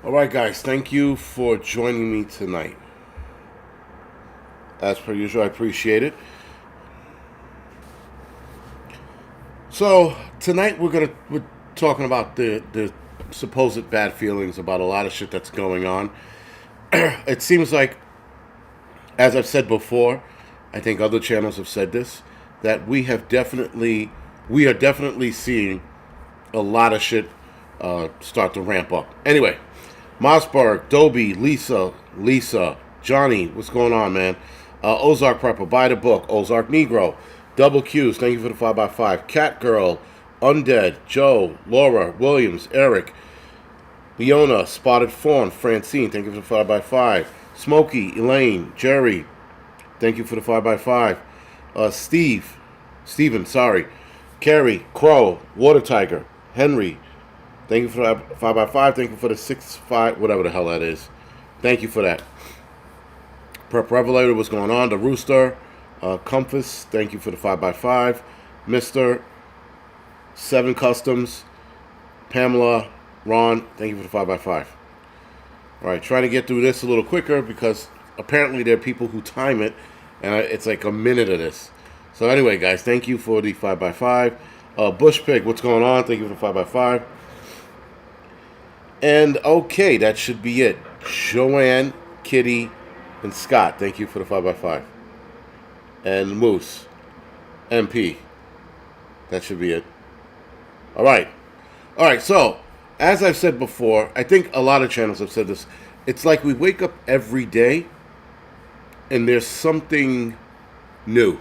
All right, guys, thank you for joining me tonight. As per usual, I appreciate it. So tonight we're talking about the supposed bad feelings about a lot of shit that's going on. It seems like, as I've said before, I think other channels have said this, that we are definitely seeing a lot of shit start to ramp up. Anyway, Mossberg, Dobie, Lisa, Johnny, what's going on, man? Ozark Prepper, buy the book. Ozark Negro, Double Q's, thank you for the 5x5. Cat Girl, Undead, Joe, Laura, Williams, Eric, Leona, Spotted Fawn, Francine, thank you for the 5x5. Smokey, Elaine, Jerry, thank you for the 5x5. Steven, sorry. Carrie, Crow, Water Tiger, Henry, thank you for that 5x5. Thank you for the 6-5, whatever the hell that is. Thank you for that. Prep Revelator, what's going on? The Rooster, Compass, thank you for the 5x5. Mr. 7 Customs, Pamela, Ron, thank you for the 5x5. All right, trying to get through this a little quicker because apparently there are people who time it, and it's like a minute of this. So anyway, guys, thank you for the 5x5. Bush Pig, what's going on? Thank you for the 5x5. And okay, that should be it. Joanne, Kitty, and Scott, thank you for the 5x5. And Moose, MP, that should be it. All right. So, as I've said before, I think a lot of channels have said this. It's like we wake up every day and there's something new.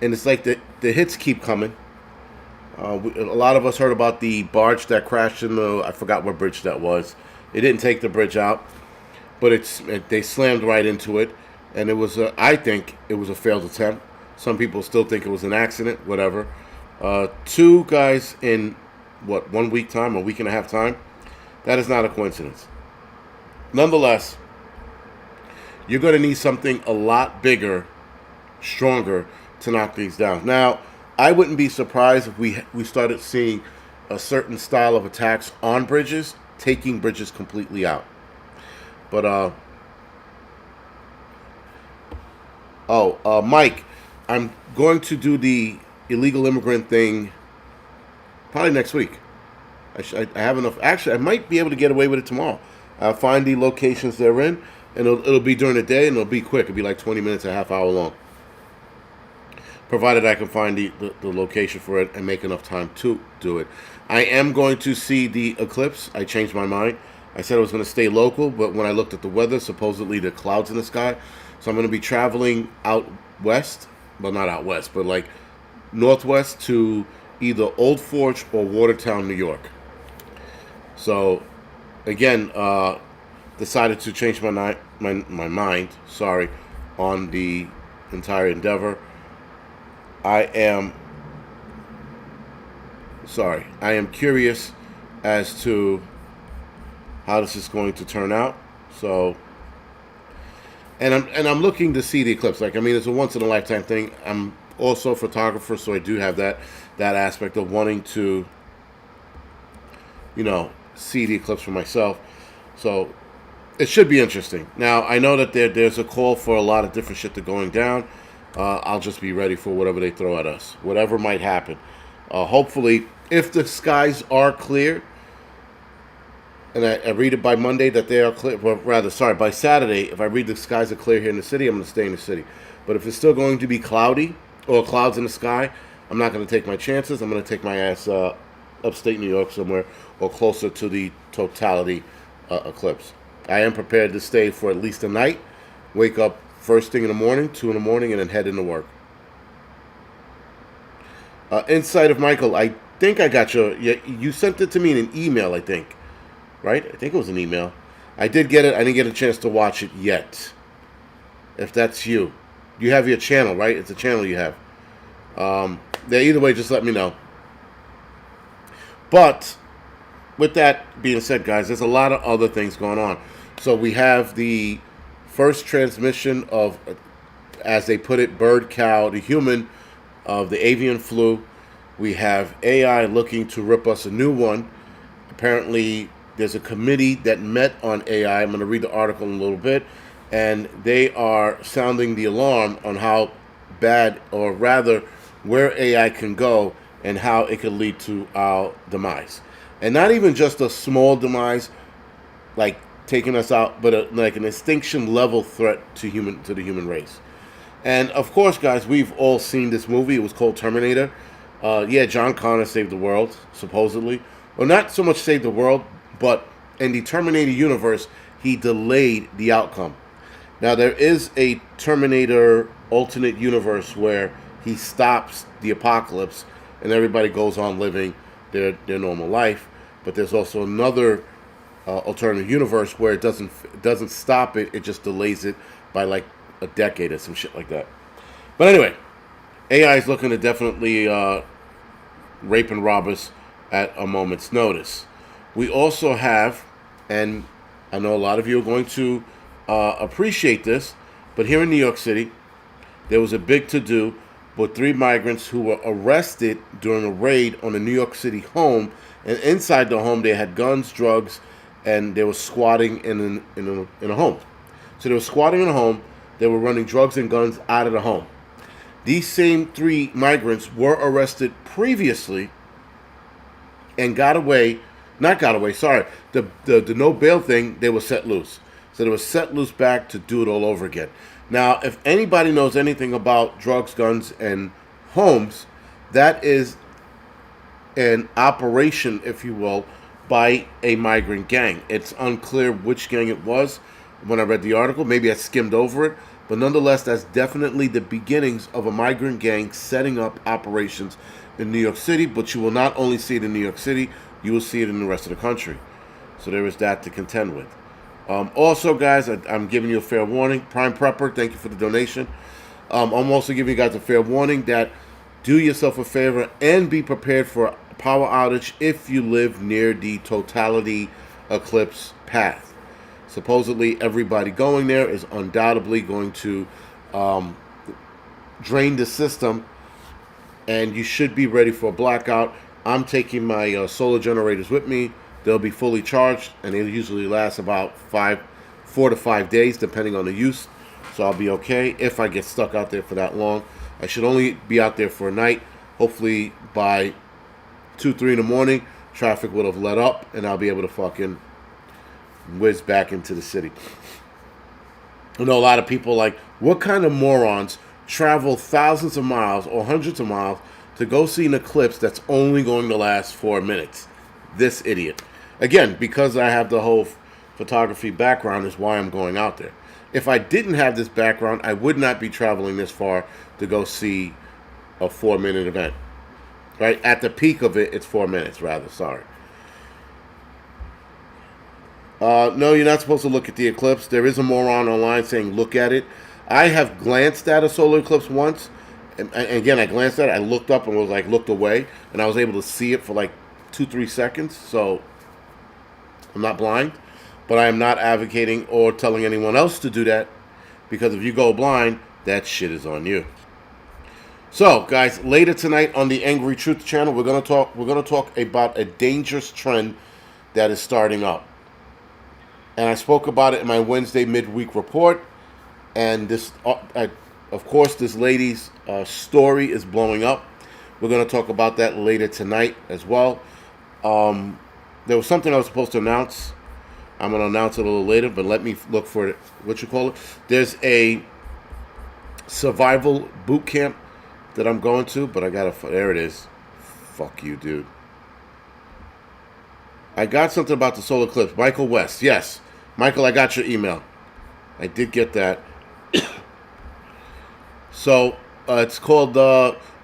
And it's like the hits keep coming. A lot of us heard about the barge that crashed in I forgot what bridge that was. It didn't take the bridge out, but they slammed right into it. And it was, I think, it was a failed attempt. Some people still think it was an accident, whatever. 2 guys in, 1 week time, a week and a half time? That is not a coincidence. Nonetheless, you're going to need something a lot bigger, stronger to knock these down. Now, I wouldn't be surprised if we started seeing a certain style of attacks on bridges, taking bridges completely out. But, Mike, I'm going to do the illegal immigrant thing probably next week. I have enough. Actually, I might be able to get away with it tomorrow. I'll find the locations they're in, and it'll be during the day, and it'll be quick. It'll be like 20 minutes, a half hour long. Provided I can find the location for it and make enough time to do it. I am going to see the eclipse. I changed my mind. I said I was going to stay local, but when I looked at the weather, supposedly there are clouds in the sky. So I'm going to be traveling out west. Well, not out west, but like northwest to either Old Forge or Watertown, New York. So, again, decided to change my mind, sorry, on the entire endeavor. I am curious as to how this is going to turn out. So, and I'm looking to see the eclipse. Like, I mean, it's a once in a lifetime thing. I'm also a photographer, so I do have that aspect of wanting to, see the eclipse for myself. So it should be interesting. Now, I know that there's a call for a lot of different shit to going down. I'll just be ready for whatever they throw at us, whatever might happen. Hopefully, if the skies are clear, and I read it by Monday that they are clear, well, rather, sorry, by Saturday, if I read the skies are clear here in the city, I'm going to stay in the city. But if it's still going to be cloudy, or clouds in the sky, I'm not going to take my chances. I'm going to take my ass upstate New York somewhere, or closer to the totality eclipse. I am prepared to stay for at least a night, wake up first thing in the morning, 2 in the morning, and then head into work. Insight of Michael, I think I got you sent it to me in an email, I think. Right? I think it was an email. I did get it. I didn't get a chance to watch it yet. If that's you. You have your channel, right? It's a channel you have. Yeah, either way, just let me know. But, with that being said, guys, there's a lot of other things going on. So we have the first transmission of, as they put it, bird, cow, the human, of the avian flu. We have AI looking to rip us a new one. Apparently, there's a committee that met on AI. I'm going to read the article in a little bit, and they are sounding the alarm on how bad, or rather, where AI can go and how it could lead to our demise. And not even just a small demise, like taking us out, but like an extinction level threat to the human race. And of course, guys, we've all seen this movie. It was called Terminator. Yeah, John Connor saved the world, supposedly. Well, not so much saved the world, but in the Terminator universe, he delayed the outcome. Now, there is a Terminator alternate universe where he stops the apocalypse and everybody goes on living their normal life. But there's also another alternative universe where it doesn't stop it. It just delays it by like a decade or some shit like that. But anyway, AI is looking to definitely rape and rob us at a moment's notice. We also have, and I know a lot of you are going to appreciate this, but here in New York City, there was a big to-do with 3 migrants who were arrested during a raid on a New York City home, and inside the home they had guns, drugs, and they were squatting in a home. So they were squatting in a home, they were running drugs and guns out of the home. These same 3 migrants were arrested previously and the no bail thing, they were set loose. So they were set loose back to do it all over again. Now, if anybody knows anything about drugs, guns, and homes, that is an operation, if you will, by a migrant gang. It's unclear which gang it was when I read the article. Maybe I skimmed over it. But nonetheless, that's definitely the beginnings of a migrant gang setting up operations in New York City. But you will not only see it in New York City, you will see it in the rest of the country. So there is that to contend with. Also, guys, I'm giving you a fair warning. Prime Prepper, thank you for the donation. I'm also giving you guys a fair warning that do yourself a favor and be prepared for a power outage if you live near the totality eclipse path. Supposedly, everybody going there is undoubtedly going to drain the system, and you should be ready for a blackout. I'm taking my solar generators with me. They'll be fully charged, and they usually last about 4 to 5 days, depending on the use. So I'll be okay if I get stuck out there for that long. I should only be out there for a night. Hopefully by 2, 3 in the morning, traffic would have let up, and I'll be able to fucking whiz back into the city. I know a lot of people like, what kind of morons travel thousands of miles or hundreds of miles to go see an eclipse that's only going to last 4 minutes? This idiot. Again, because I have the whole photography background is why I'm going out there. If I didn't have this background, I would not be traveling this far to go see a 4-minute event. Right? At the peak of it, it's 4 minutes, rather. Sorry. No, you're not supposed to look at the eclipse. There is a moron online saying look at it. I have glanced at a solar eclipse once. And again, I glanced at it. I looked up and was like, looked away. And I was able to see it for like 2-3 seconds. So I'm not blind. But I am not advocating or telling anyone else to do that. Because if you go blind, that shit is on you. So, guys, later tonight on the Angry Truth channel, we're gonna talk about a dangerous trend that is starting up. And I spoke about it in my Wednesday midweek report. And this, of course, this lady's story is blowing up. We're going to talk about that later tonight as well. There was something I was supposed to announce. I'm going to announce it a little later, but let me look for it. What you call it? There's a survival boot camp that I'm going to, but I got to, there it is. Fuck you, dude. I got something about the solar eclipse. Michael West, yes. Michael, I got your email. I did get that. So, it's called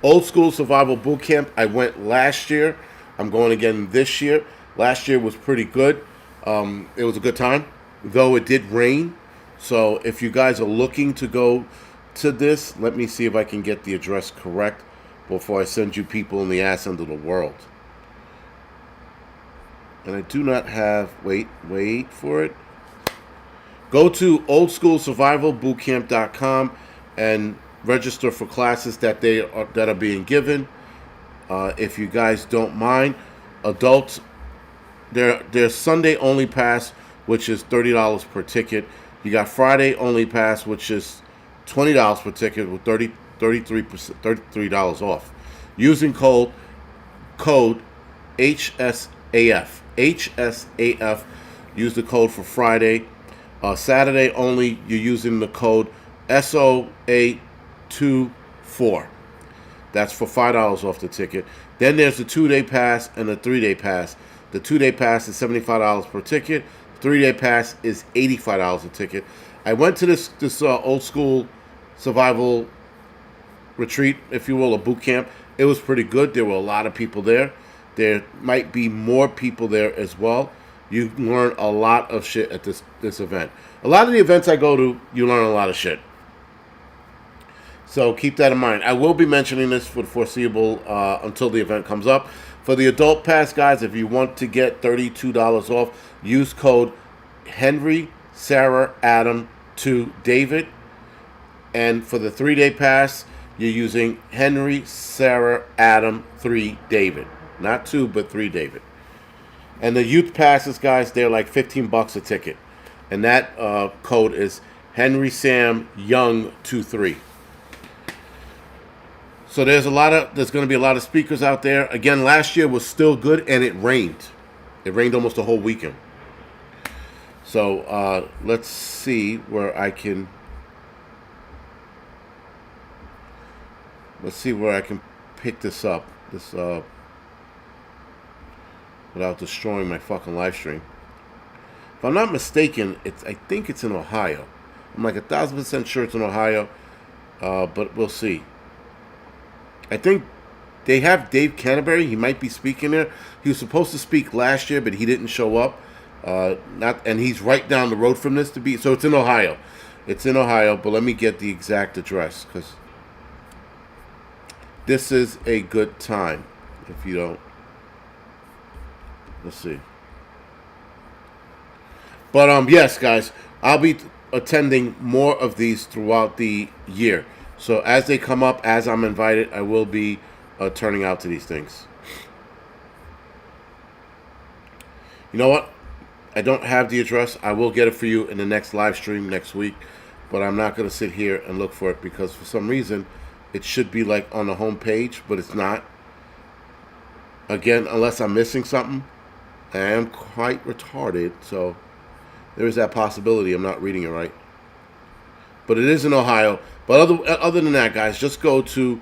Old School Survival Boot Camp. I went last year. I'm going again this year. Last year was pretty good. It was a good time, though it did rain. So, if you guys are looking to go to this, let me see if I can get the address correct before I send you people in the ass end of the world. And I do not have, wait for it. Go to oldschoolsurvivalbootcamp.com and register for classes that are being given. If you guys don't mind, adults There's Sunday only pass, which is $30 per ticket. You got Friday only pass, which is $20 per ticket with 33% off. Using code HSAF. HSAF. Use the code for Friday. Saturday only, you're using the code SOA24. That's for $5 off the ticket. Then there's the 2-day pass and the 3-day pass. The 2-day pass is $75 per ticket. 3-day pass is $85 a ticket. I went to this old school survival retreat, if you will, a boot camp. It was pretty good. There were a lot of people there. There might be more people there as well. You learn a lot of shit at this event. A lot of the events I go to, you learn a lot of shit. So keep that in mind. I will be mentioning this for the foreseeable until the event comes up. For the adult pass, guys, if you want to get $32 off, use code Henry Sarah Adam 2 David. And for the 3-day pass, you're using Henry Sarah Adam 3 David. Not 2, but 3 David. And the youth passes, guys, they're like $15 a ticket. And that code is Henry Sam Young 23. So there's going to be a lot of speakers out there. Again, last year was still good, and it rained. It rained almost the whole weekend. So let's see where I can. Let's see where I can pick this up. Without destroying my fucking live stream. If I'm not mistaken, I think it's in Ohio. I'm like 1,000% sure it's in Ohio, but we'll see. I think they have Dave Canterbury. He might be speaking there. He was supposed to speak last year, but he didn't show up. And he's right down the road from this so it's in Ohio. It's in Ohio, but let me get the exact address because this is a good time. If you don't, let's see. But yes, guys, I'll be attending more of these throughout the year. So as they come up, as I'm invited, I will be turning out to these things. You know what? I don't have the address. I will get it for you in the next live stream next week. But I'm not going to sit here and look for it because for some reason it should be like on the home page, but it's not. Again, unless I'm missing something. I am quite retarded, so there is that possibility I'm not reading it right. But it is in Ohio. But other than that, guys, just go to,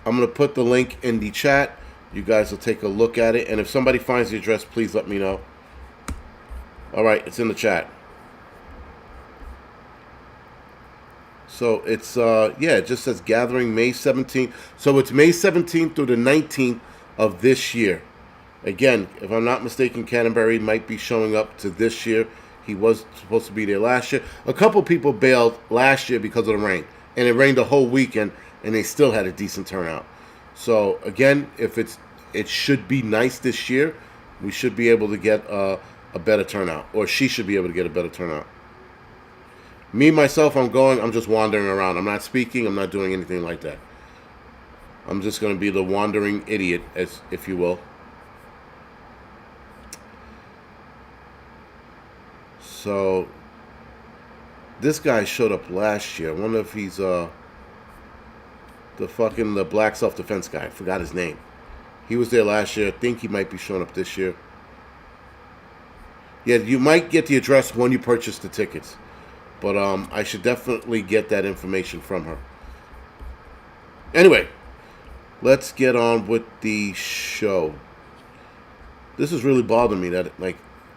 I'm going to put the link in the chat. You guys will take a look at it. And if somebody finds the address, please let me know. All right, it's in the chat. So it's, it just says gathering May 17th. So it's May 17th through the 19th of this year. Again, if I'm not mistaken, Canterbury might be showing up to this year. He was supposed to be there last year. A couple people bailed last year because of the rain. And it rained the whole weekend, and they still had a decent turnout. So, again, it should be nice this year. We should be able to get a better turnout. Or she should be able to get a better turnout. Me, myself, I'm just wandering around. I'm not speaking. I'm not doing anything like that. I'm just going to be the wandering idiot, if you will. So, this guy showed up last year. I wonder if he's the black self-defense guy. I forgot his name. He was there last year. I think he might be showing up this year. Yeah, you might get the address when you purchase the tickets. But I should definitely get that information from her. Anyway, let's get on with the show. This is really bothering me that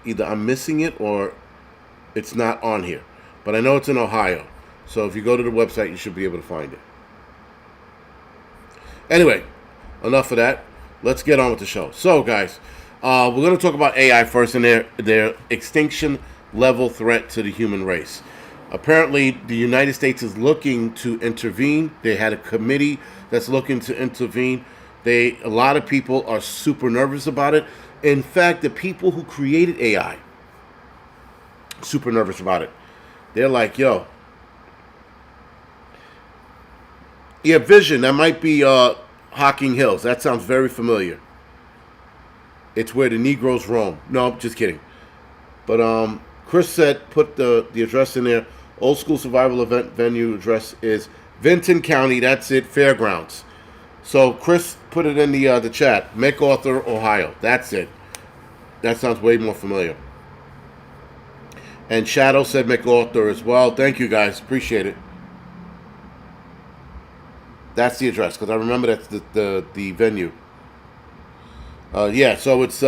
either I'm missing it or it's not on here. But I know it's in Ohio. So if you go to the website, you should be able to find it. Anyway, enough of that. Let's get on with the show. So, guys, we're going to talk about AI first and their extinction level threat to the human race. Apparently, the United States is looking to intervene. They had a committee that's looking to intervene. A lot of people are super nervous about it. In fact, the people who created AI, super nervous about it. They're like, yo, yeah, Vision, that might be Hocking Hills. That sounds very familiar. It's where the Negroes roam. No, just kidding. But Chris said put the address in there. Old school survival event venue address is Vinton County. That's it. Fairgrounds. So Chris put it in the chat. MacArthur, Ohio. That's it. That sounds way more familiar. And Shadow said MacArthur as well. Thank you guys. Appreciate it. That's the address because I remember that's the venue. Yeah, so it's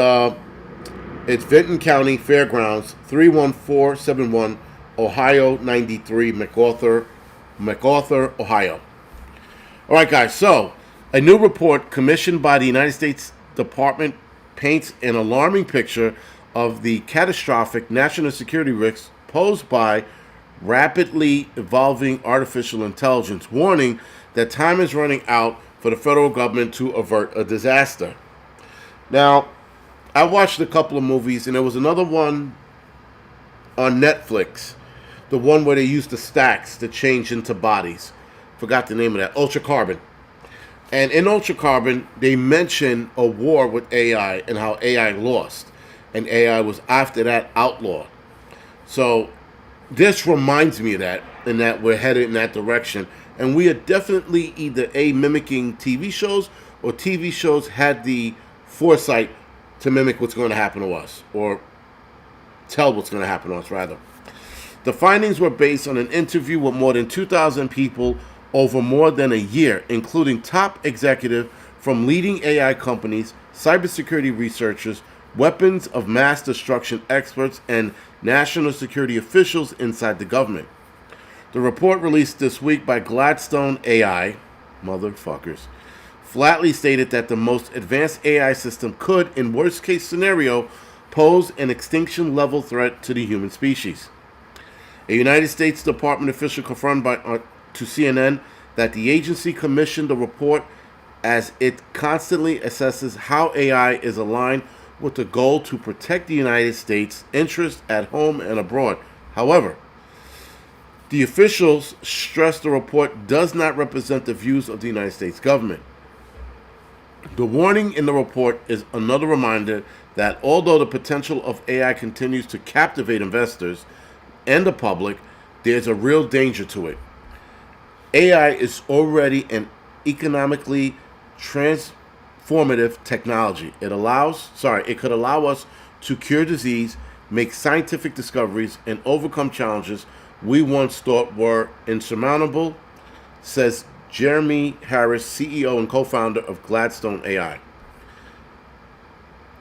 Vinton County Fairgrounds, 31471 Ohio 93, MacArthur, Ohio. All right, guys. So a new report commissioned by the United States Department paints an alarming picture of the catastrophic national security risks posed by rapidly evolving artificial intelligence, warning that time is running out for the federal government to avert a disaster. Now, I watched a couple of movies, and there was another one on Netflix, the one where they used the stacks to change into bodies. Forgot the name of that. Ultra Carbon. And in Ultra Carbon, they mention a war with AI and how AI lost. And AI was after that outlawed. So this reminds me of that, and that we're headed in that direction. And we are definitely either mimicking TV shows, or TV shows had the foresight to mimic what's going to happen to us, or tell what's going to happen to us, rather. The findings were based on an interview with more than 2,000 people over more than a year, including top executives from leading AI companies, cybersecurity researchers, weapons of mass destruction experts, and national security officials inside the government. The report released this week by Gladstone AI, motherfuckers, flatly stated that the most advanced AI system could, in worst case scenario, pose an extinction level threat to the human species. A United States Department official confirmed to CNN that the agency commissioned the report as it constantly assesses how AI is aligned with the goal to protect the United States' interests at home and abroad. However, the officials stressed the report does not represent the views of the United States government. The warning in the report is another reminder that although the potential of AI continues to captivate investors and the public, there's a real danger to it. AI is already an economically transformative technology. It could allow us to cure disease, make scientific discoveries, and overcome challenges we once thought were insurmountable, says Jeremy Harris, CEO and co-founder of Gladstone AI.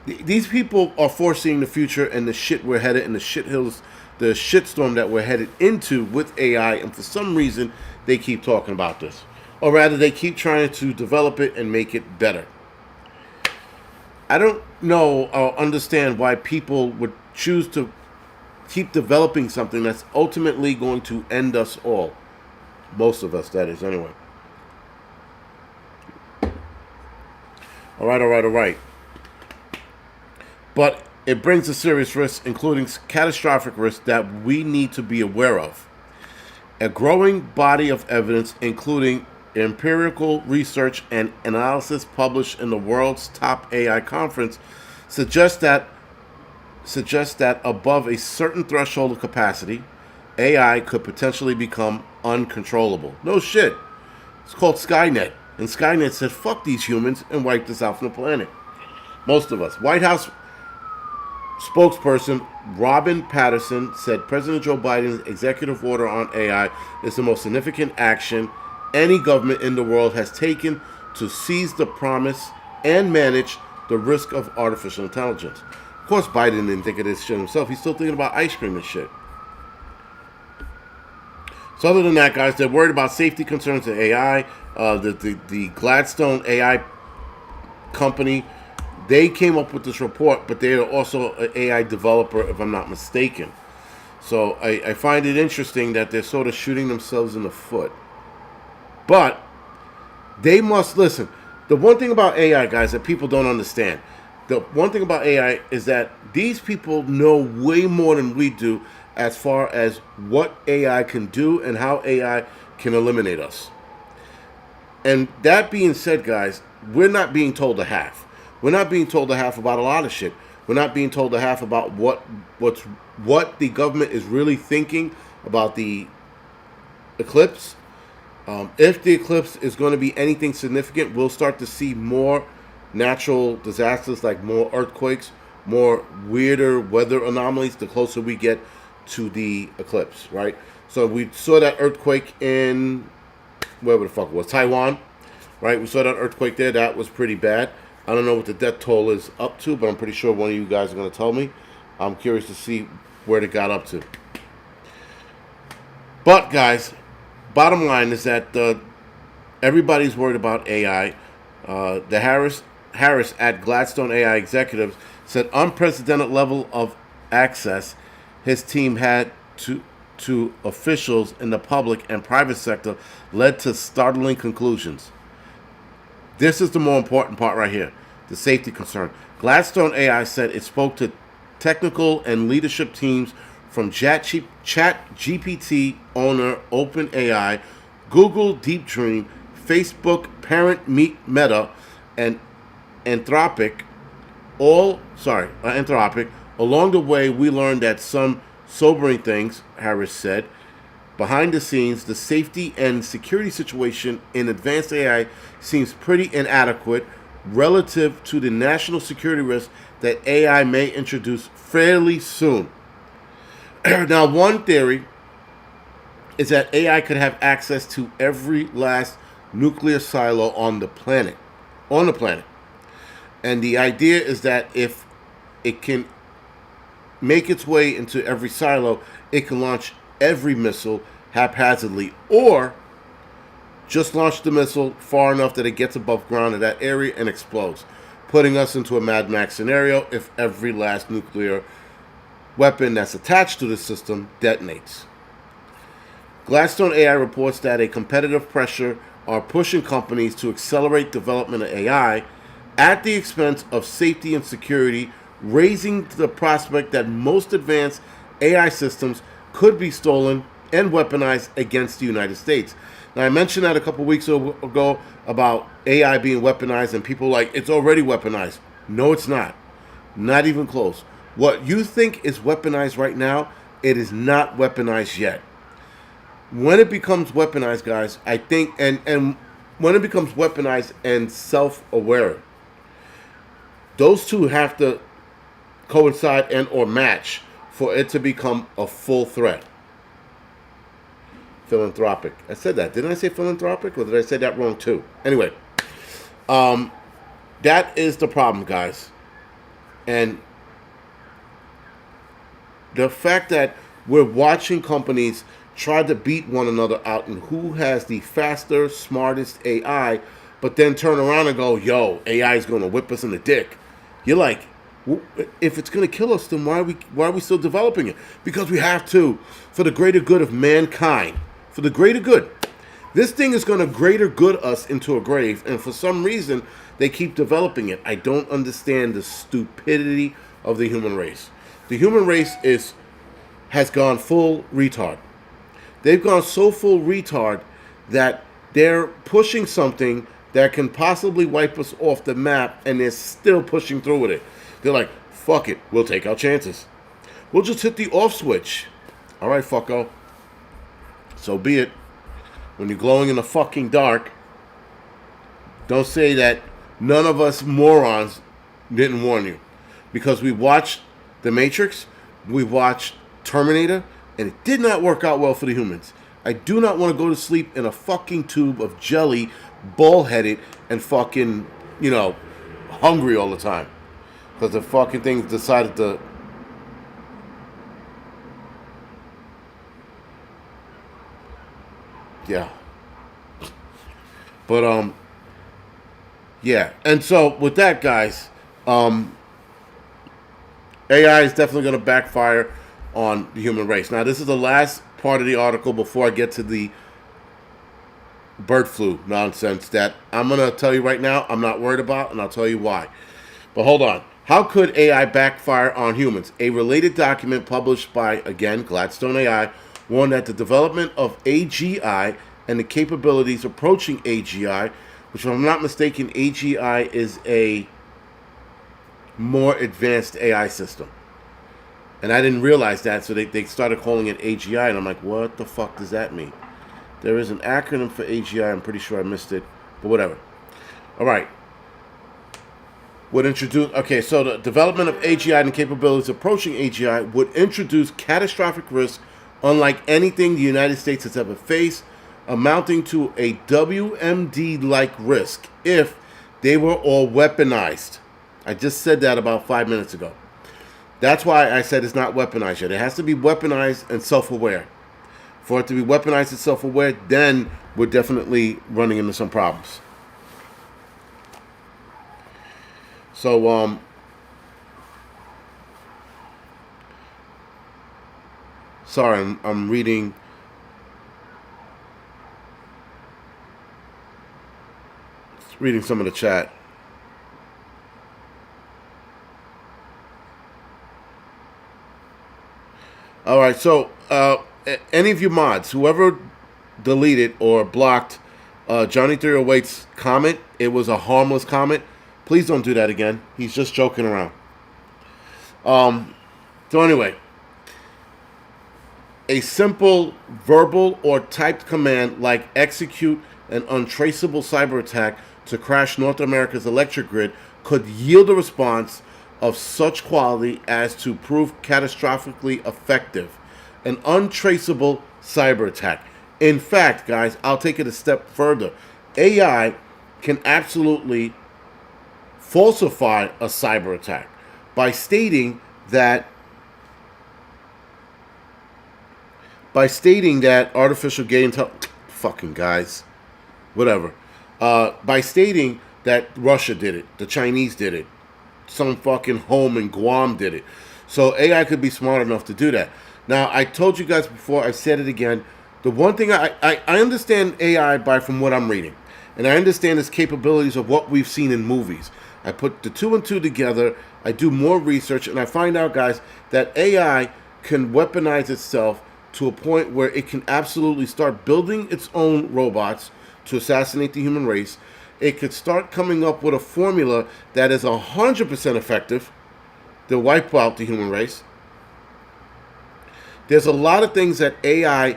These people are foreseeing the future and the shit we're headed in, the shitstorm that we're headed into with AI, and for some reason they keep talking about this. Or rather, they keep trying to develop it and make it better. I don't know or understand why people would choose to keep developing something that's ultimately going to end us all. Most of us, that is, anyway. All right. But it brings a serious risk, including catastrophic risk that we need to be aware of. A growing body of evidence, including empirical research and analysis published in the world's top AI conference, suggests that above a certain threshold of capacity, AI could potentially become uncontrollable. No shit. It's called Skynet. And Skynet said, fuck these humans, and wiped us out from the planet. Most of us. White House spokesperson Robin Patterson said President Joe Biden's executive order on AI is the most significant action any government in the world has taken to seize the promise and manage the risk of artificial intelligence. Of course, Biden didn't think of this shit himself. He's still thinking about ice cream and shit. So other than that, guys, they're worried about safety concerns in AI. The Gladstone AI company, they came up with this report, but they are also an AI developer, if I'm not mistaken. So I find it interesting that they're sort of shooting themselves in the foot. But they must listen. The one thing about AI, guys, that people don't understand, the one thing about AI is that these people know way more than we do as far as what AI can do and how AI can eliminate us. And that being said, guys, we're not being told a half. We're not being told the half about a lot of shit. We're not being told the half about what the government is really thinking about the eclipse. If the eclipse is going to be anything significant, we'll start to see more natural disasters, like more earthquakes, more weirder weather anomalies the closer we get to the eclipse, right? So we saw that earthquake in, wherever the fuck it was, Taiwan, right? We saw that earthquake there. That was pretty bad. I don't know what the death toll is up to, but I'm pretty sure one of you guys are going to tell me. I'm curious to see where it got up to. But, guys, bottom line is that everybody's worried about AI. The Harris at Gladstone AI executives said unprecedented level of access his team had to officials in the public and private sector led to startling conclusions. This is the more important part right here, the safety concern. Gladstone AI said it spoke to technical and leadership teams from ChatGPT owner OpenAI, Google Deep Dream, Facebook parent Meta, and Anthropic. Anthropic. Along the way, we learned that some sobering things, Harris said. Behind the scenes, the safety and security situation in advanced AI seems pretty inadequate relative to the national security risk that AI may introduce fairly soon. Now, one theory is that AI could have access to every last nuclear silo on the planet. And the idea is that if it can make its way into every silo, it can launch every missile haphazardly, or just launch the missile far enough that it gets above ground in that area and explodes, putting us into a Mad Max scenario if every last nuclear weapon that's attached to the system detonates. Gladstone AI reports that a competitive pressure are pushing companies to accelerate development of AI at the expense of safety and security, raising the prospect that most advanced AI systems could be stolen and weaponized against the United States. Now, I mentioned that a couple weeks ago about AI being weaponized, and people like, it's already weaponized. No, it's not. Not even close. What you think is weaponized right now, it is not weaponized yet. When it becomes weaponized, guys, I think, and when it becomes weaponized and self-aware, those two have to coincide and or match for it to become a full threat. Philanthropic. I said that. Didn't I say philanthropic, or did I say that wrong too? Anyway, that is the problem, guys. And the fact that we're watching companies try to beat one another out and who has the faster, smartest AI, but then turn around and go, yo, AI is going to whip us in the dick. You're like, if it's going to kill us, then why are we still developing it? Because we have to, for the greater good of mankind. For the greater good. This thing is going to greater good us into a grave, and for some reason, they keep developing it. I don't understand the stupidity of the human race. The human race has gone full retard. They've gone so full retard that they're pushing something that can possibly wipe us off the map, and they're still pushing through with it. They're like, fuck it, we'll take our chances. We'll just hit the off switch. All right, fucko. So be it. When you're glowing in the fucking dark, don't say that none of us morons didn't warn you. Because we watched The Matrix, we watched Terminator, and it did not work out well for the humans. I do not want to go to sleep in a fucking tube of jelly, ball-headed, and fucking, hungry all the time. Because the fucking thing decided to... Yeah. But, yeah. And so, with that, guys, AI is definitely going to backfire on the human race. Now, this is the last part of the article before I get to the bird flu nonsense that I'm going to tell you right now I'm not worried about, and I'll tell you why. But hold on. How could AI backfire on humans? A related document published by, again, Gladstone AI, warned that the development of AGI and the capabilities approaching AGI, which if I'm not mistaken, AGI is a more advanced AI system. And I didn't realize that, so they started calling it AGI, and I'm like, what the fuck does that mean? There is an acronym for AGI. I'm pretty sure I missed it, but whatever. All right. So the development of AGI and capabilities approaching AGI would introduce catastrophic risk unlike anything the United States has ever faced, amounting to a WMD-like risk if they were all weaponized. I just said that about 5 minutes ago. That's why I said it's not weaponized yet. It has to be weaponized and self-aware. For it to be weaponized and self-aware, then we're definitely running into some problems. So, sorry, I'm reading some of the chat. All right, so any of you mods, whoever deleted or blocked Johnny 308's comment, it was a harmless comment. Please don't do that again. He's just joking around. So anyway, a simple verbal or typed command like execute an untraceable cyber attack to crash North America's electric grid could yield a response of such quality as to prove catastrophically effective. An untraceable cyber attack. In fact, guys, I'll take it a step further. AI can absolutely falsify a cyber attack by stating that artificial gay intelligence, fucking guys, whatever, by stating that Russia did it, the Chinese did it, some fucking home in Guam did it. So AI could be smart enough to do that. Now, I told you guys before, I said it again, the one thing I understand AI from what I'm reading, and I understand its capabilities of what we've seen in movies. I put the 2 and 2 together, I do more research, and I find out, guys, that AI can weaponize itself to a point where it can absolutely start building its own robots to assassinate the human race. It could start coming up with a formula that is 100% effective to wipe out the human race. There's a lot of things that AI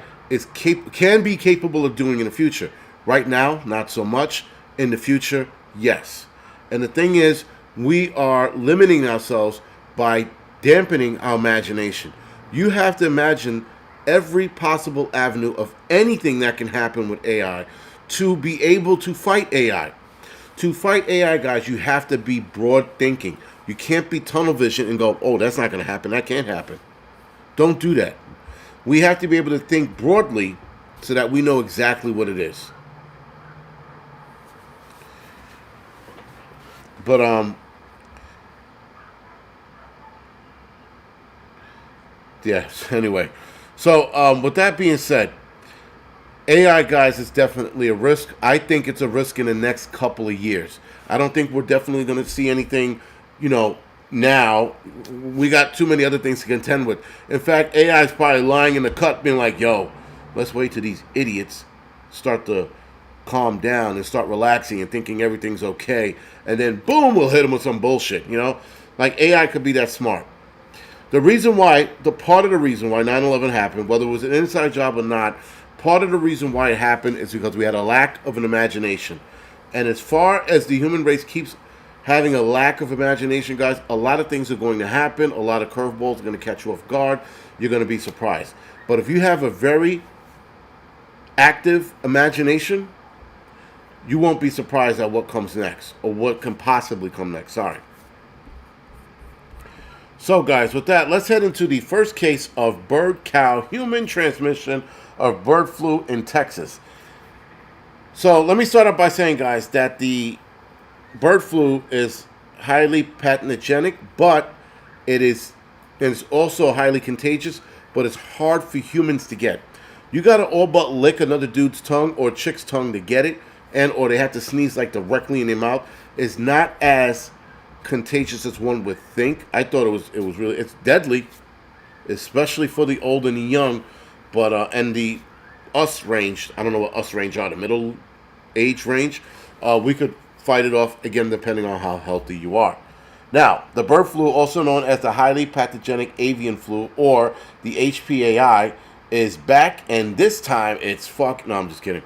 can be capable of doing in the future. Right now, not so much. In the future, yes. And the thing is, we are limiting ourselves by dampening our imagination. You have to imagine every possible avenue of anything that can happen with AI to be able to fight AI. To fight AI, guys, you have to be broad thinking. You can't be tunnel vision and go, oh, that's not going to happen. That can't happen. Don't do that. We have to be able to think broadly so that we know exactly what it is. But yes. Anyway, so with that being said, AI, guys, is definitely a risk. I think it's a risk in the next couple of years. I don't think we're definitely going to see anything, now. We got too many other things to contend with. In fact, AI is probably lying in the cut, being like, yo, let's wait till these idiots start to calm down and start relaxing and thinking everything's okay, and then boom, we'll hit them with some bullshit. Like AI could be that smart. Part of the reason why 9/11 happened, whether it was an inside job or not, part of the reason why it happened is because we had a lack of an imagination. And as far as the human race keeps having a lack of imagination, guys, a lot of things are going to happen. A lot of curveballs are going to catch you off guard. You're going to be surprised. But if you have a very active imagination, you won't be surprised at what comes next, or what can possibly come next. Sorry. So, guys, with that, let's head into the first case of bird-cow-human transmission of bird flu in Texas. So, let me start off by saying, guys, that the bird flu is highly pathogenic, but it's also highly contagious, but it's hard for humans to get. You got to all but lick another dude's tongue or chick's tongue to get it, or they have to sneeze like directly in their mouth. It's not as contagious as one would think. I thought it's deadly, especially for the old and the young, but and the us range, I don't know what us range are, the middle age range, we could fight it off again depending on how healthy you are. Now, the bird flu, also known as the highly pathogenic avian flu or the HPAI, is back, and this time it's fuck. No, I'm just kidding.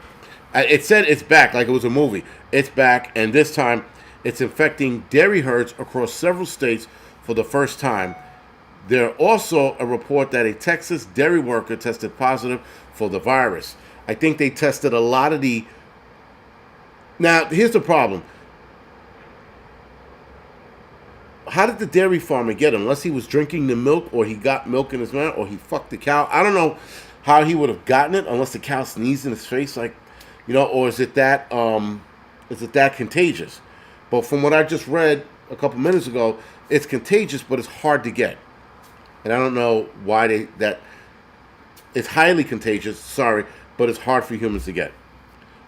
It said it's back like it was a movie. It's back, and this time it's infecting dairy herds across several states for the first time. There also a report that a Texas dairy worker tested positive for the virus. I think they tested a lot of the. Now, here's the problem. How did the dairy farmer get him? Unless he was drinking the milk, or he got milk in his mouth, or he fucked the cow. I don't know how he would have gotten it, unless the cow sneezed in his face, like, or is it that contagious? But from what I just read a couple minutes ago, it's contagious, but it's hard to get, and I don't know why it's highly contagious. Sorry, but it's hard for humans to get,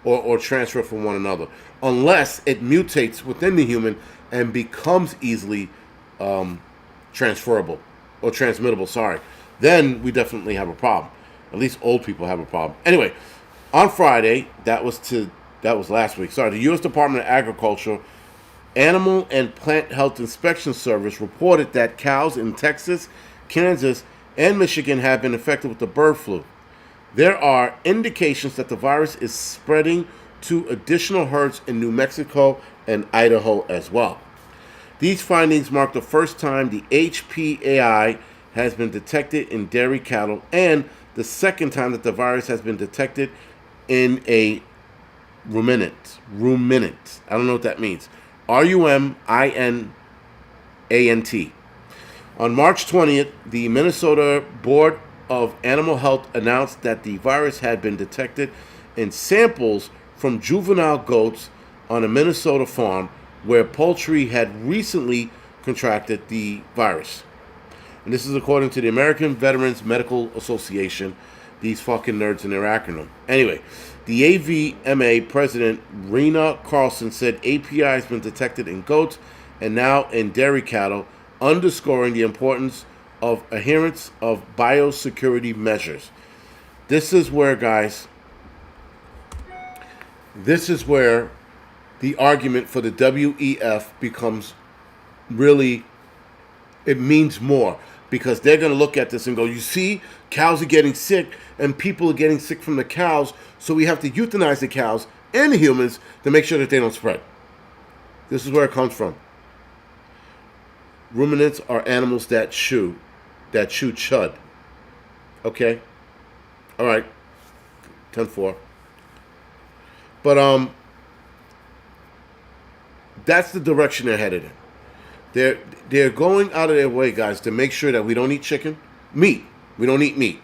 or transfer from one another, unless it mutates within the human and becomes easily transferable or transmittable. Sorry, then we definitely have a problem. At least old people have a problem. Anyway, on Friday, that was last week. Sorry, the U.S. Department of Agriculture Animal and Plant Health Inspection Service reported that cows in Texas, Kansas, and Michigan have been infected with the bird flu. There are indications that the virus is spreading to additional herds in New Mexico and Idaho as well. These findings mark the first time the HPAI has been detected in dairy cattle and the second time that the virus has been detected in a ruminant. I don't know what that means. RUMINANT. On March 20th, the Minnesota Board of Animal Health announced that the virus had been detected in samples from juvenile goats on a Minnesota farm where poultry had recently contracted the virus. And this is according to the American Veterans Medical Association. These fucking nerds in their acronym. Anyway, the AVMA president, Rena Carlson, said API has been detected in goats and now in dairy cattle, underscoring the importance of adherence of biosecurity measures. This is where, guys, the argument for the WEF becomes really, it means more, because they're going to look at this and go, you see, cows are getting sick and people are getting sick from the cows, so we have to euthanize the cows and the humans to make sure that they don't spread. This is where it comes from. Ruminants are animals that chew chud. Okay? All right. 10-4. But that's the direction they're headed in. They're going out of their way, guys, to make sure that we don't eat meat. We don't eat meat.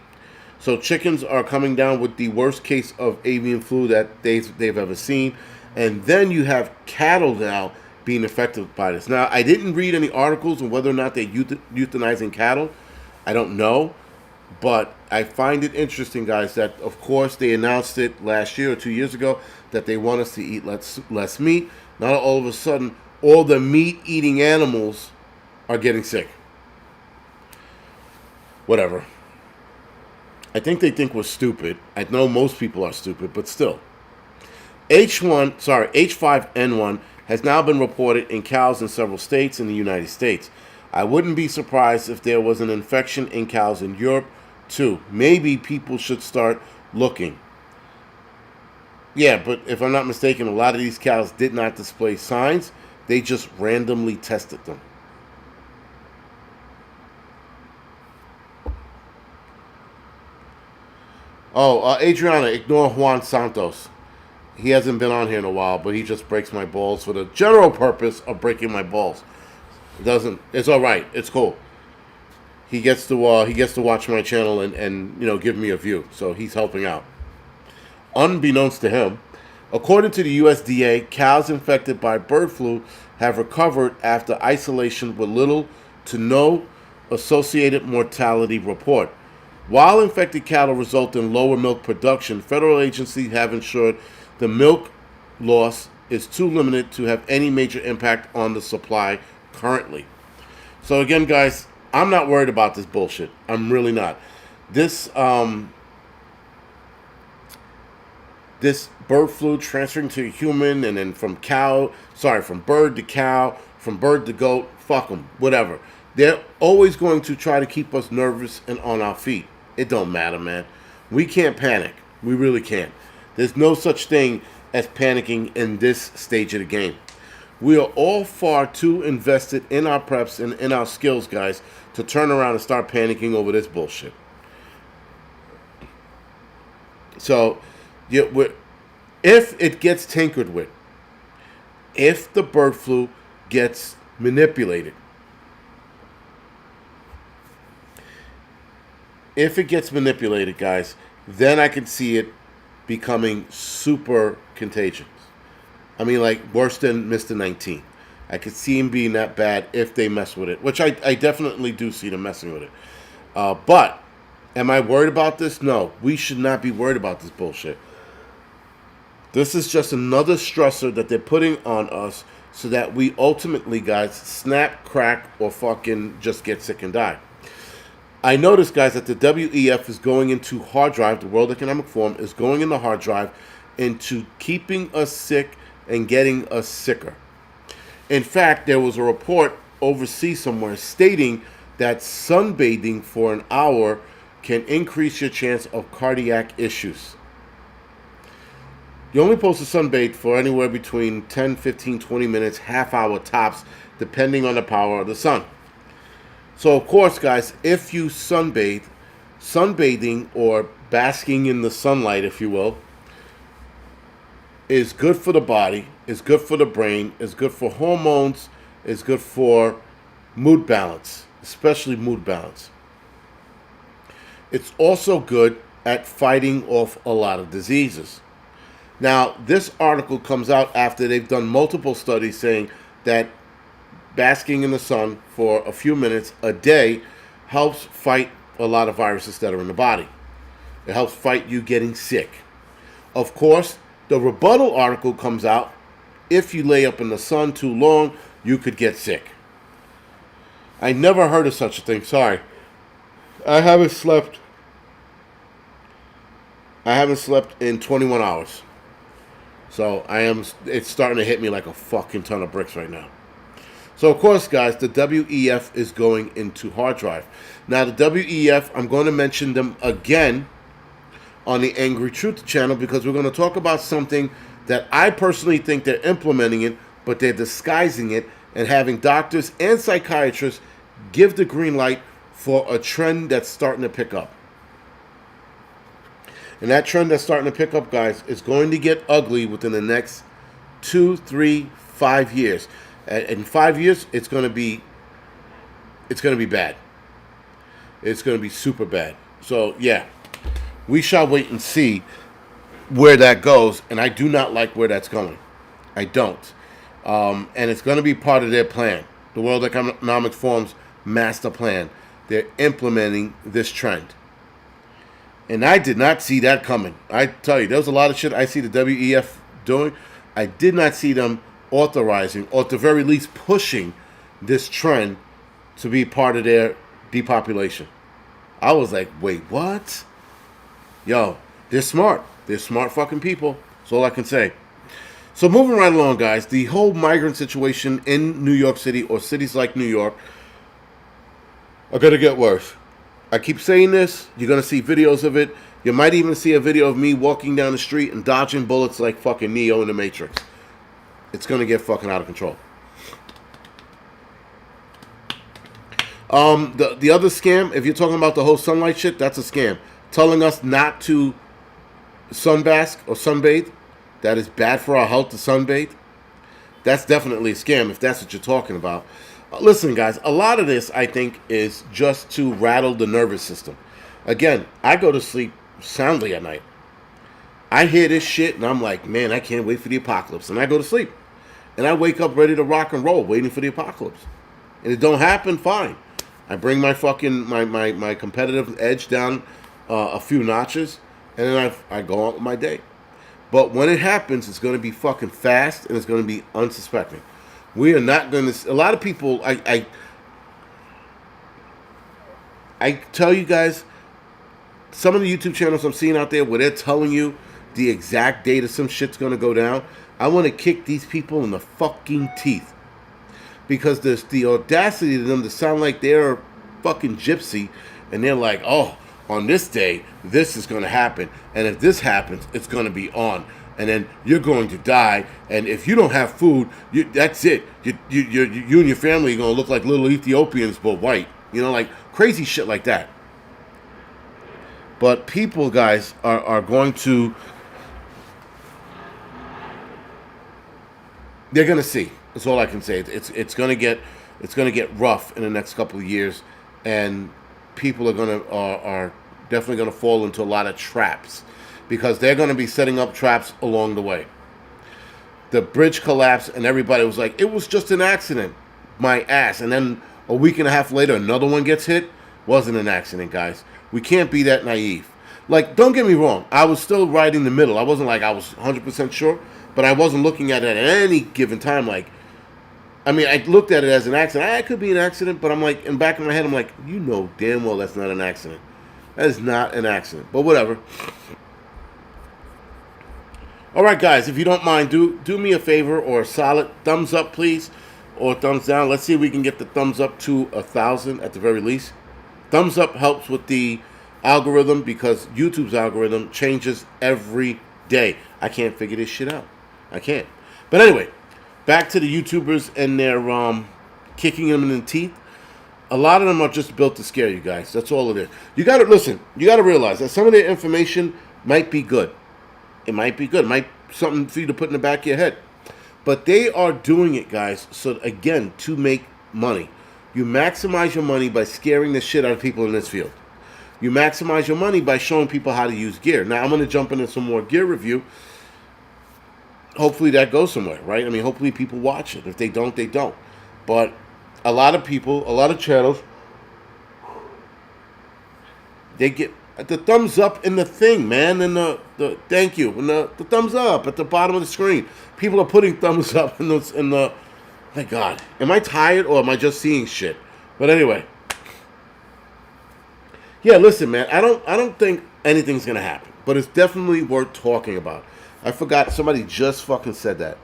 So chickens are coming down with the worst case of avian flu that they've ever seen. And then you have cattle now being affected by this. Now, I didn't read any articles on whether or not they're euthanizing cattle. I don't know. But I find it interesting, guys, that, of course, they announced it last year or 2 years ago that they want us to eat less meat. Now, all of a sudden, all the meat-eating animals are getting sick. Whatever. I think they think we're stupid. I know most people are stupid, but still. H5N1 has now been reported in cows in several states in the United States. I wouldn't be surprised if there was an infection in cows in Europe, too. Maybe people should start looking. Yeah, but if I'm not mistaken, a lot of these cows did not display signs. They just randomly tested them. Oh, Adriana, ignore Juan Santos. He hasn't been on here in a while, but he just breaks my balls for the general purpose of breaking my balls. It's all right. It's cool. He gets to watch my channel and give me a view. So he's helping out. Unbeknownst to him, according to the USDA, cows infected by bird flu have recovered after isolation with little to no associated mortality report. While infected cattle result in lower milk production, federal agencies have ensured the milk loss is too limited to have any major impact on the supply currently. So again, guys, I'm not worried about this bullshit. I'm really not. This this bird flu transferring to a human, and then from bird to cow, from bird to goat, fuck them, whatever. They're always going to try to keep us nervous and on our feet. It don't matter, man. We can't panic. We really can't. There's no such thing as panicking in this stage of the game. We are all far too invested in our preps and in our skills, guys, to turn around and start panicking over this bullshit. So, if it gets tinkered with, if the bird flu gets manipulated, guys, then I can see it becoming super contagious. I mean, like, worse than Mr. 19. I could see him being that bad if they mess with it, which I definitely do see them messing with it. But, am I worried about this? No, we should not be worried about this bullshit. This is just another stressor that they're putting on us so that we ultimately, guys, snap, crack, or fucking just get sick and die. I noticed, guys, that the WEF is going into hard drive, the World Economic Forum is going into hard drive into keeping us sick and getting us sicker. In fact, there was a report overseas somewhere stating that sunbathing for an hour can increase your chance of cardiac issues. You're only supposed to sunbathe for anywhere between 10, 15, 20 minutes, half hour tops, depending on the power of the sun. So, of course, guys, if you sunbathing or basking in the sunlight, if you will, is good for the body, is good for the brain, is good for hormones, is good for mood balance, especially mood balance. It's also good at fighting off a lot of diseases. Now, this article comes out after they've done multiple studies saying that basking in the sun for a few minutes a day helps fight a lot of viruses that are in the body. It helps fight you getting sick. Of course, the rebuttal article comes out. If you lay up in the sun too long, you could get sick. I never heard of such a thing. Sorry. I haven't slept in 21 hours. So it's starting to hit me like a fucking ton of bricks right now. So, of course, guys, the WEF is going into hard drive. Now, the WEF, I'm going to mention them again on the Angry Truth channel because we're going to talk about something that I personally think they're implementing it, but they're disguising it and having doctors and psychiatrists give the green light for a trend that's starting to pick up. And that trend that's starting to pick up, guys, is going to get ugly within the next 2, 3, 5 years. In 5 years, it's going to be bad. It's going to be super bad. So, yeah, we shall wait and see where that goes. And I do not like where that's going. I don't. And it's going to be part of their plan. The World Economic Forum's master plan. They're implementing this trend. And I did not see that coming. I tell you, there was a lot of shit I see the WEF doing. I did not see them authorizing, or at the very least pushing, this trend to be part of their depopulation. I was like, wait, what? Yo, they're smart. They're smart fucking people. That's all I can say. So moving right along, guys, the whole migrant situation in New York City or cities like New York are going to get worse. I keep saying this. You're going to see videos of it. You might even see a video of me walking down the street and dodging bullets like fucking Neo in the Matrix. It's going to get fucking out of control. The other scam, if you're talking about the whole sunlight shit, that's a scam. Telling us not to sunbask or sunbathe, that is bad for our health to sunbathe. That's definitely a scam if that's what you're talking about. Listen, guys, a lot of this, I think, is just to rattle the nervous system. Again, I go to sleep soundly at night. I hear this shit, and I'm like, man, I can't wait for the apocalypse. And I go to sleep. And I wake up ready to rock and roll, waiting for the apocalypse. And it don't happen, fine. I bring my fucking, my competitive edge down a few notches, and then I go on with my day. But when it happens, it's going to be fucking fast, and it's going to be unsuspecting. We are not going to... A lot of people... I tell you guys, some of the YouTube channels I'm seeing out there where they're telling you the exact date of some shit's gonna go down, I want to kick these people in the fucking teeth. Because there's the audacity of them to sound like they're a fucking gypsy, and they're like, oh, on this day, this is going to happen, and if this happens, it's going to be on, and then you're going to die, and if you don't have food, that's it. You and your family are going to look like little Ethiopians, but white. You know, like crazy shit like that. But people, guys, are going to... They're going to see. That's all I can say. It's going to get rough in the next couple of years, and people are definitely going to fall into a lot of traps, because they're going to be setting up traps along the way. The bridge collapsed, and everybody was like, it was just an accident. My ass. And then a week and a half later, another one gets hit. Wasn't an accident, guys. We can't be that naive. Like, don't get me wrong. I was still right in the middle. I wasn't like I was 100% sure, but I wasn't looking at it at any given time like, I mean, I looked at it as an accident. It could be an accident, but I'm like, in the back of my head, I'm like, you know damn well that's not an accident. That is not an accident. But whatever. All right, guys, if you don't mind, do me a favor, or a solid thumbs up, please, or thumbs down. Let's see if we can get the thumbs up to 1,000 at the very least. Thumbs up helps with the algorithm, because YouTube's algorithm changes every day. I can't figure this shit out. I can't. But anyway, back to the YouTubers and their kicking them in the teeth. A lot of them are just built to scare you guys. That's all it is. You got to listen. You got to realize that some of their information might be good. It might be good. It might be something for you to put in the back of your head. But they are doing it, guys, so again, to make money. You maximize your money by scaring the shit out of people in this field. You maximize your money by showing people how to use gear. Now, I'm going to jump into some more gear review. Hopefully that goes somewhere, right? I mean, hopefully people watch it. If they don't, they don't. But a lot of people, a lot of channels, they get the thumbs up in the thing, man, and the thank you, and the thumbs up at the bottom of the screen. People are putting thumbs up in the. My God, am I tired or am I just seeing shit? But anyway, yeah. Listen, man, I don't think anything's gonna happen, but it's definitely worth talking about. I forgot, somebody just fucking said that.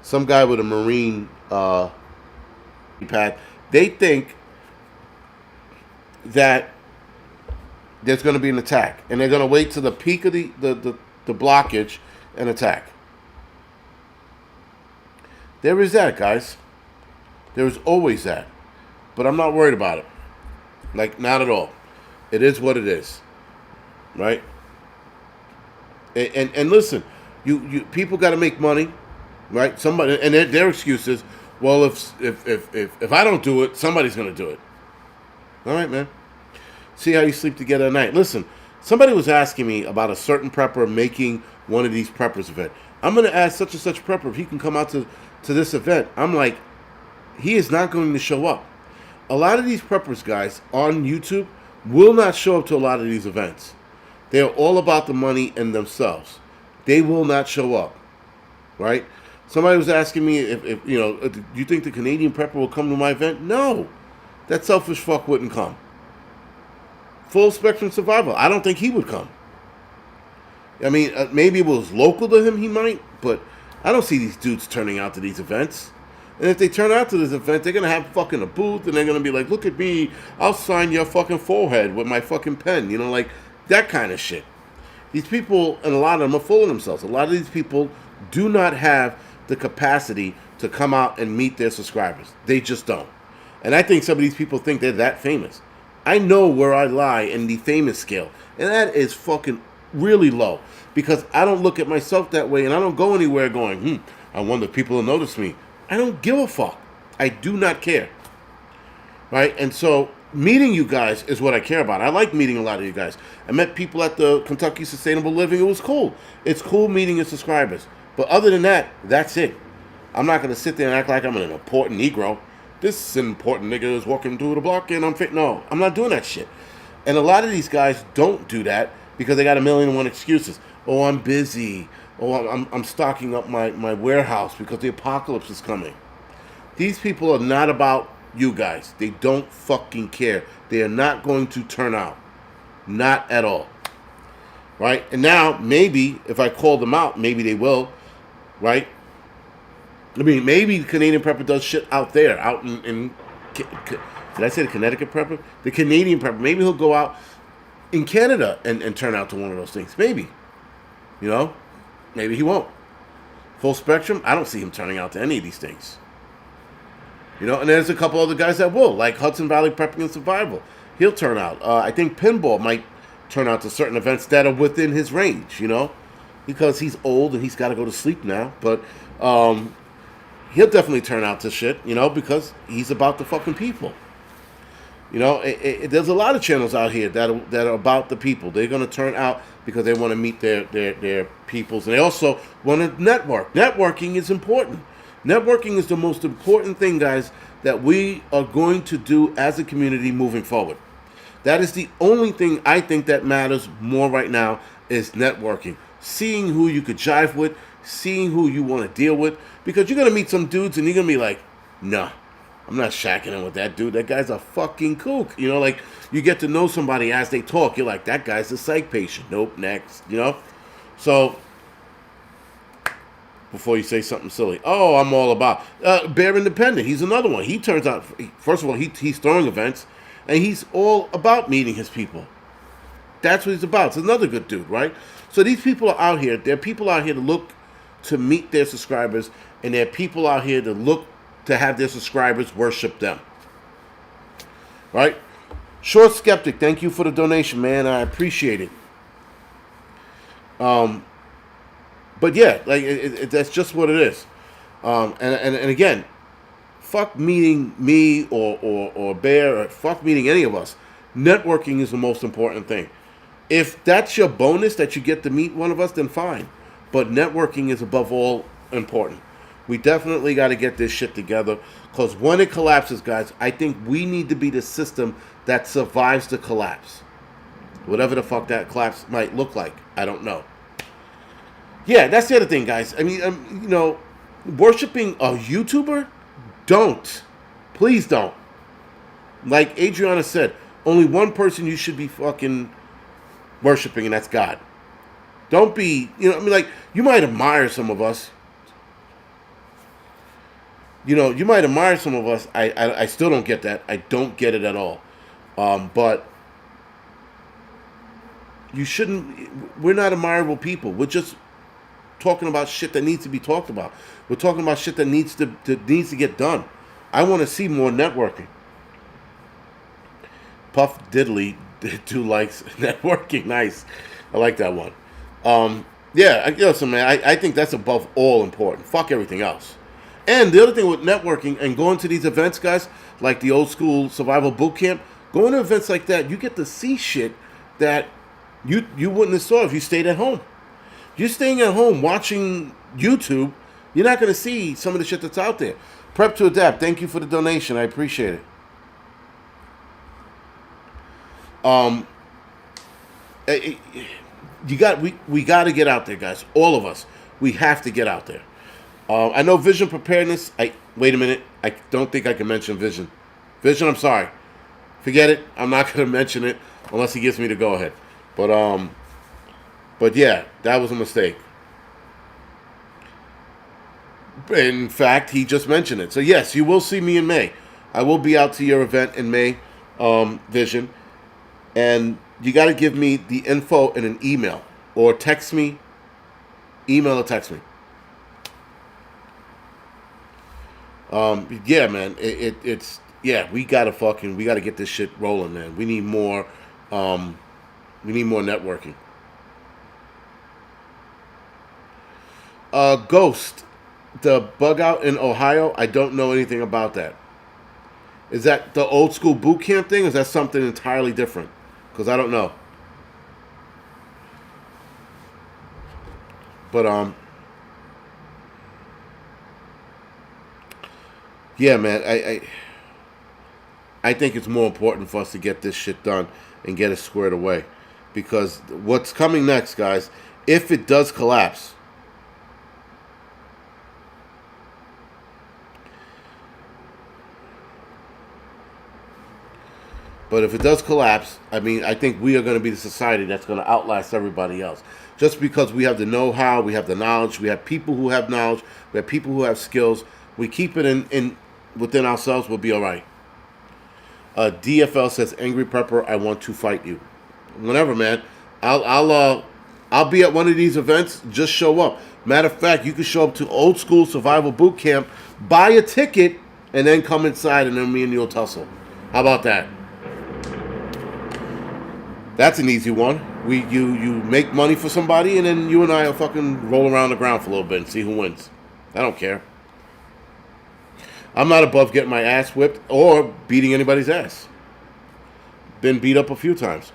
Some guy with a Marine pad. They think that there's going to be an attack, and they're going to wait to the peak of the blockage and attack. There is that, guys. There is always that. But I'm not worried about it. Like, not at all. It is what it is. Right? And listen, you people got to make money, right? Somebody, and their excuse is, well, if I don't do it, somebody's going to do it. All right, man. See how you sleep together at night. Listen, somebody was asking me about a certain prepper making one of these preppers event. I'm going to ask such and such prepper if he can come out to this event. I'm like, he is not going to show up. A lot of these preppers, guys, on YouTube will not show up to a lot of these events. They're all about the money and themselves. They will not show up, right? Somebody was asking me if you know, do you think the Canadian prepper will come to my event? No, that selfish fuck wouldn't come. Full Spectrum Survival, I don't think he would come. I mean, maybe it was local to him, he might, but I don't see these dudes turning out to these events. And if they turn out to this event, they're going to have fucking a booth, and they're going to be like, look at me, I'll sign your fucking forehead with my fucking pen, you know, like that kind of shit. These people, and a lot of them are full of themselves. A lot of these people do not have the capacity to come out and meet their subscribers. They just don't. And I think some of these people think they're that famous. I know where I lie in the famous scale, and that is fucking really low, because I don't look at myself that way, and I don't go anywhere going, I wonder if people will notice me. I don't give a fuck. I do not care. Right? And so meeting you guys is what I care about. I like meeting a lot of you guys. I met people at the Kentucky Sustainable Living. It was cool. It's cool meeting your subscribers. But other than that, that's it. I'm not going to sit there and act like I'm an important Negro. This important nigga is walking through the block and I'm fit. No, I'm not doing that shit. And a lot of these guys don't do that because they got a million and one excuses. Oh, I'm busy. Oh, I'm stocking up my warehouse because the apocalypse is coming. These people are not about you guys. They don't fucking care. They are not going to turn out. Not at all. right? And now maybe if I call them out, maybe they will, right? I mean, maybe the Canadian prepper does shit out there, out in did I say the Connecticut prepper? The Canadian prepper. Maybe he'll go out in Canada and turn out to one of those things. Maybe, you know, maybe he won't. Full spectrum. I don't see him turning out to any of these things. You know, and there's a couple other guys that will, like Hudson Valley Prepping and Survival. He'll turn out. I think Pinball might turn out to certain events that are within his range, you know, because he's old and he's got to go to sleep now. But he'll definitely turn out to shit, you know, because he's about the fucking people. You know, there's a lot of channels out here that are about the people. They're going to turn out because they want to meet their peoples. And they also want to network. Networking is important. Networking is the most important thing, guys, that we are going to do as a community moving forward. That is the only thing I think that matters more right now is networking. Seeing who you could jive with, seeing who you want to deal with. Because you're going to meet some dudes and you're going to be like, nah, I'm not shacking in with that dude. That guy's a fucking kook. You know, like, you get to know somebody as they talk. You're like, that guy's a psych patient. Nope, next. You know? So, before you say something silly. Oh, I'm all about. Bear Independent. He's another one. He turns out, first of all, he's throwing events. And he's all about meeting his people. That's what he's about. It's another good dude, right? So these people are out here. There are people out here to look to meet their subscribers. And there are people out here to look to have their subscribers worship them. Right? Short Skeptic, thank you for the donation, man. I appreciate it. But yeah, like that's just what it is. And again, fuck meeting me or Bear, or fuck meeting any of us. Networking is the most important thing. If that's your bonus that you get to meet one of us, then fine. But networking is above all important. We definitely got to get this shit together, because when it collapses, guys, I think we need to be the system that survives the collapse. Whatever the fuck that collapse might look like, I don't know. Yeah, that's the other thing, guys. I mean, you know, worshiping a YouTuber? Don't. Please don't. Like Adriana said, only one person you should be fucking worshiping, and that's God. Don't be, you know, I mean, like, you might admire some of us. You know, you might admire some of us. I still don't get that. I don't get it at all. But you shouldn't, we're not admirable people. We're just talking about shit that needs to be talked about. We're talking about shit that needs to get done. I want to see more networking. Puff Diddley, 2 likes. Networking, nice. I like that one. Yeah, listen, man, I think that's above all important. Fuck everything else. And the other thing with networking and going to these events, guys, like the old school survival boot camp, going to events like that, you get to see shit that you wouldn't have saw if you stayed at home. You're staying at home watching YouTube, you're not going to see some of the shit that's out there. Prep to Adapt, thank you for the donation. I appreciate it. We got to get out there, guys. All of us. We have to get out there. I know vision preparedness. Wait a minute. I don't think I can mention vision. Vision, I'm sorry. Forget it. I'm not going to mention it unless he gives me the go ahead. But yeah, that was a mistake. In fact, he just mentioned it. So yes, you will see me in May. I will be out to your event in May, Vision. And you got to give me the info in an email. Or text me. Email or text me. Yeah, man. It's we gotta get this shit rolling, man. We need more networking. Ghost, the bug out in Ohio, I don't know anything about that. Is that the old school boot camp thing, or is that something entirely different? Because I don't know. But yeah, man, I think it's more important for us to get this shit done and get it squared away. Because what's coming next, guys, if it does collapse, But if it does collapse, I mean, I think we are going to be the society that's going to outlast everybody else. Just because we have the know-how, we have the knowledge, we have people who have knowledge, we have people who have skills. We keep it in within ourselves, we'll be all right. DFL says, Angryprepper, I want to fight you. Whenever, man. I'll be at one of these events. Just show up. Matter of fact, you can show up to Old School Survival Boot Camp, buy a ticket, and then come inside, and then me and you'll tussle. How about that? That's an easy one. You make money for somebody, and then you and I will fucking roll around the ground for a little bit and see who wins. I don't care. I'm not above getting my ass whipped or beating anybody's ass. Been beat up a few times.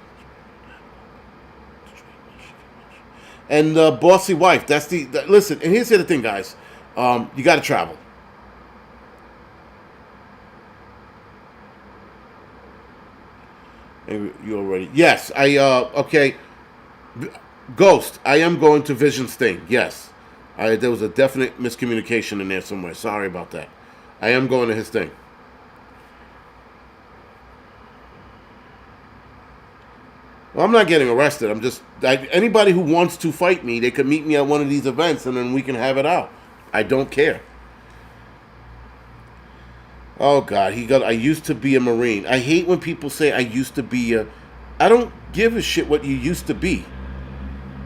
And bossy wife. That's listen. And here's the other thing, guys. You got to travel. You already? Yes. Okay. Ghost. I am going to Vision's thing. Yes. There was a definite miscommunication in there somewhere. Sorry about that. I am going to his thing. Well, I'm not getting arrested. I'm just anybody who wants to fight me, they could meet me at one of these events, and then we can have it out. I don't care. Oh God, I used to be a Marine. I hate when people say I used to be a. I don't give a shit what you used to be.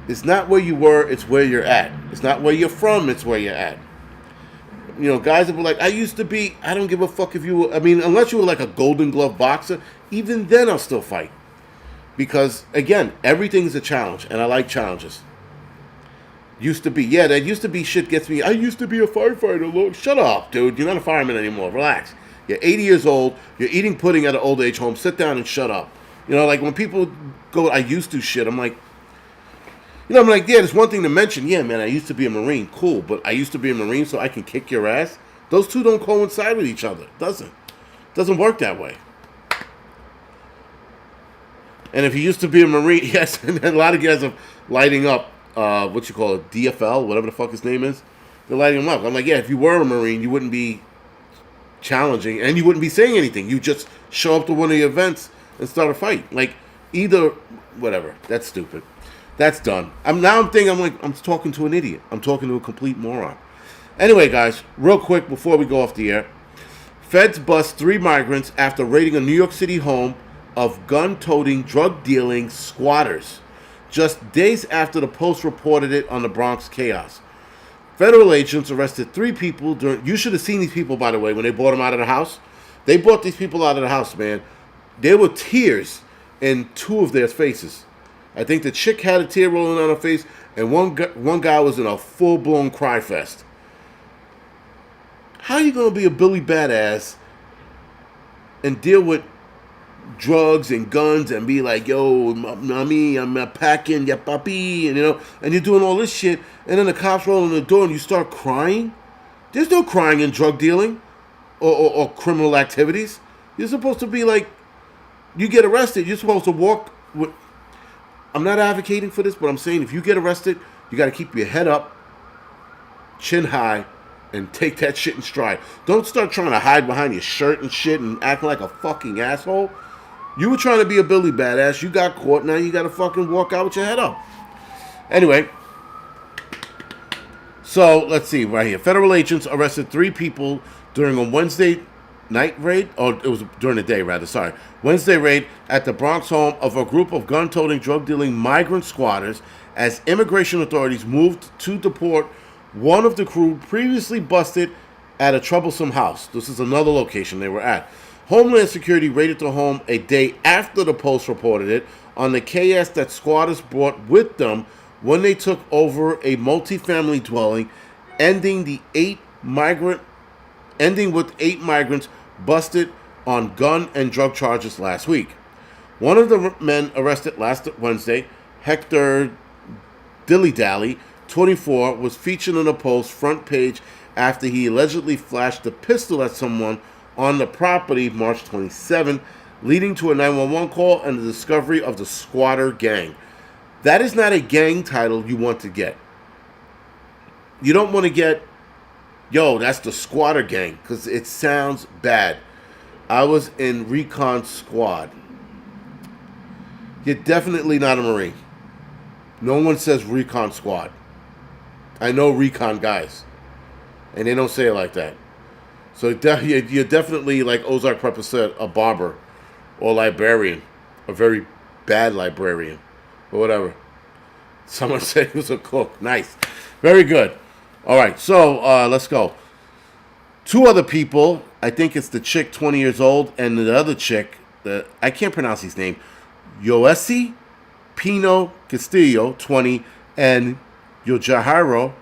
It's not where you were. It's where you're at. It's not where you're from. It's where you're at. You know, guys that were like, I used to be. I don't give a fuck if you were. I mean, unless you were like a Golden Glove boxer, even then I'll still fight. Because, again, everything's a challenge, and I like challenges. Used to be. Yeah, that used to be shit gets me. I used to be a firefighter. Look, shut up, dude. You're not a fireman anymore. Relax. You're 80 years old. You're eating pudding at an old age home. Sit down and shut up. You know, like when people go, I used to shit, I'm like, yeah, there's one thing to mention. Yeah, man, I used to be a Marine. Cool, but I used to be a Marine so I can kick your ass? Those two don't coincide with each other. It doesn't work that way. And if you used to be a Marine, yes, and a lot of guys are lighting up, what you call it, DFL, whatever the fuck his name is. They're lighting him up. I'm like, yeah, if you were a Marine, you wouldn't be challenging, and you wouldn't be saying anything. You just show up to one of the events and start a fight. Like, either, whatever. That's stupid. That's done. I'm talking to an idiot. I'm talking to a complete moron. Anyway, guys, real quick before we go off the air. Feds bust 3 migrants after raiding a New York City home of gun-toting, drug-dealing squatters, just days after the Post reported it on the Bronx chaos. Federal agents arrested 3 people you should have seen these people, by the way, when they brought them out of the house. They brought these people out of the house, man. There were tears in 2 of their faces. I think the chick had a tear rolling on her face, and one guy was in a full-blown cry fest. How are you going to be a Billy Badass and deal with drugs and guns and be like, yo, mommy, I'm packing, ya papi, and you're doing all this shit, and then the cops roll in the door and you start crying? There's no crying in drug dealing or criminal activities. You're supposed to be like, you get arrested, you're supposed to walk with. I'm not advocating for this, but I'm saying if you get arrested, you got to keep your head up, chin high, and take that shit in stride. Don't start trying to hide behind your shirt and shit and act like a fucking asshole. You were trying to be a Billy Badass. You got caught. Now you got to fucking walk out with your head up. Anyway. So, let's see right here. Federal agents arrested 3 people during a Wednesday night raid. Or it was during the day, rather. Sorry. Wednesday raid at the Bronx home of a group of gun-toting, drug-dealing migrant squatters as immigration authorities moved to deport one of the crew previously busted at a troublesome house. This is another location they were at. Homeland Security raided the home a day after the Post reported it on the chaos that squatters brought with them when they took over a multifamily dwelling, ending with 8 migrants busted on gun and drug charges last week. One of the men arrested last Wednesday, Hector Dillydally, 24, was featured on the Post front page after he allegedly flashed a pistol at someone on the property March 27, leading to a 911 call and the discovery of the squatter gang. That is not a gang title you want to get. You don't want to get, yo, that's the squatter gang, because it sounds bad. I was in Recon Squad. You're definitely not a Marine. No one says recon squad. I know recon guys, and they don't say it like that. So you're definitely, like Ozark Prepper said, a barber or librarian, a very bad librarian, or whatever. Someone said he was a cook. Nice, very good. All right, so let's go. Two other people. I think it's the chick, 20 years old, and the other chick. I can't pronounce his name. Yoesi Pino Castillo, 20, and Yojahiro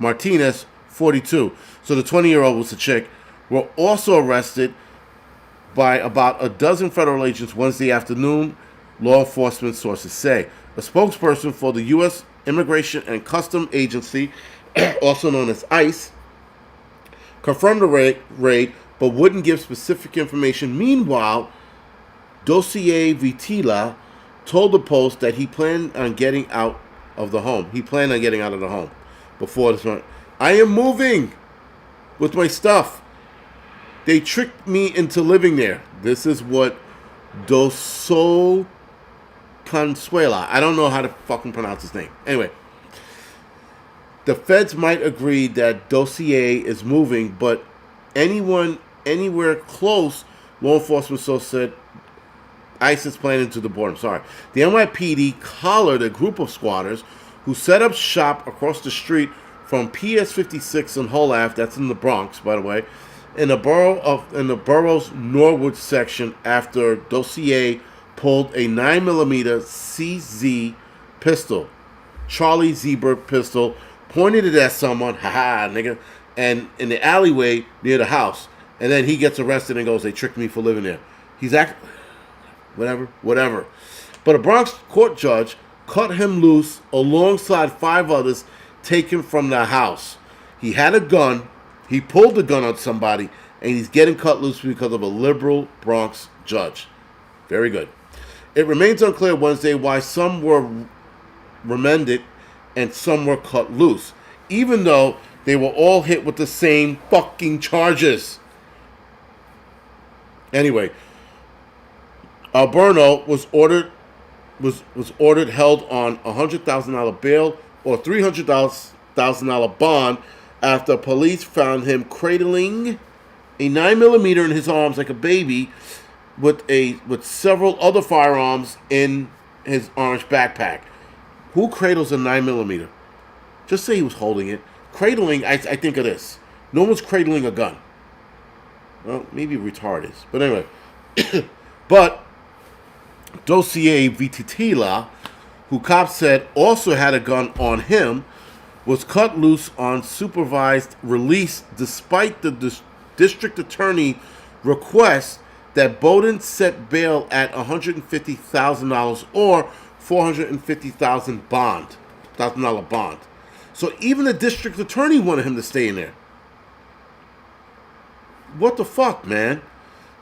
Martinez, 42. So the 20-year-old was the chick. Were also arrested by about a dozen federal agents Wednesday afternoon, law enforcement sources say. A spokesperson for the U.S. Immigration and Customs Agency, also known as ICE, confirmed the raid, but wouldn't give specific information. Meanwhile, Dossier Vitila told the Post that he planned on getting out of the home. He planned on getting out of the home before this one. I am moving with my stuff. They tricked me into living there. This is what Doso Consuela. I don't know how to fucking pronounce his name. Anyway, the feds might agree that Dossier is moving, but anyone anywhere close, law enforcement source said, ICE is planning to deport him. Sorry. The NYPD collared a group of squatters who set up shop across the street from PS 56 and Hull Ave, that's in the Bronx, by the way, in the borough's Norwood section after Dossier pulled a 9mm CZ pistol, Charlie Zebra pistol, pointed it at someone, haha, nigga, and in the alleyway near the house. And then he gets arrested and goes, they tricked me for living there. He's whatever. But a Bronx court judge cut him loose alongside 5 others taken from the house. He had a gun. He pulled the gun on somebody, and he's getting cut loose because of a liberal Bronx judge. Very good. It remains unclear Wednesday why some were remanded and some were cut loose, even though they were all hit with the same fucking charges. Anyway, Alberno was ordered held on $100,000 bail or $300,000 bond after police found him cradling a 9mm in his arms like a baby with several other firearms in his orange backpack. Who cradles a 9mm? Just say he was holding it. Cradling, I think of this. No one's cradling a gun. Well, maybe retard is. But anyway. But Dossier Vititila, who cops said also had a gun on him, was cut loose on supervised release despite the district attorney request that Bowden set bail at $150,000 or $450,000 bond. So even the district attorney wanted him to stay in there. What the fuck, man?